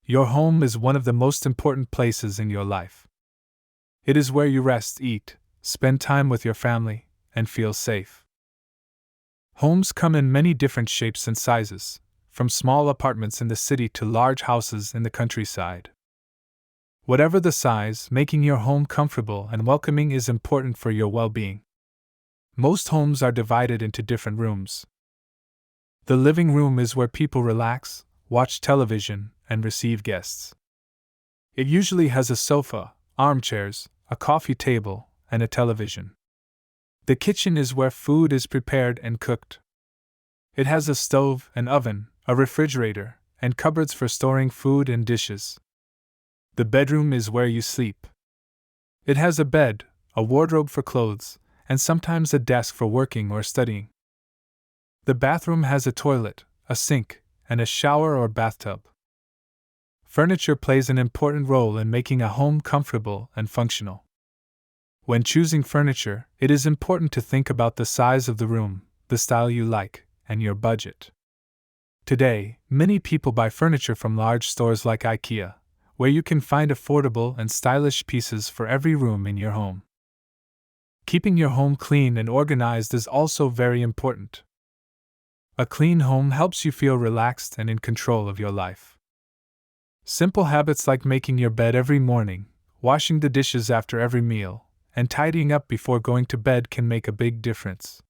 Your home is one of the most important places in your life. It is where you rest, eat, spend time with your family, and feel safe. Homes come in many different shapes and sizes, from small apartments in the city to large houses in the countryside. Whatever the size, making your home comfortable and welcoming is important for your well-being. Most homes are divided into different rooms. The living room is where people relax, watch television, and receive guests. It usually has a sofa, armchairs, a coffee table, and a television. The kitchen is where food is prepared and cooked. It has a stove, an oven, a refrigerator, and cupboards for storing food and dishes. The bedroom is where you sleep. It has a bed, a wardrobe for clothes, and sometimes a desk for working or studying. The bathroom has a toilet, a sink, and a shower or bathtub. Furniture plays an important role in making a home comfortable and functional. When choosing furniture, it is important to think about the size of the room, the style you like, and your budget. Today, many people buy furniture from large stores like IKEA, where you can find affordable and stylish pieces for every room in your home. Keeping your home clean and organized is also very important. A clean home helps you feel relaxed and in control of your life. Simple habits like making your bed every morning, washing the dishes after every meal, and tidying up before going to bed can make a big difference.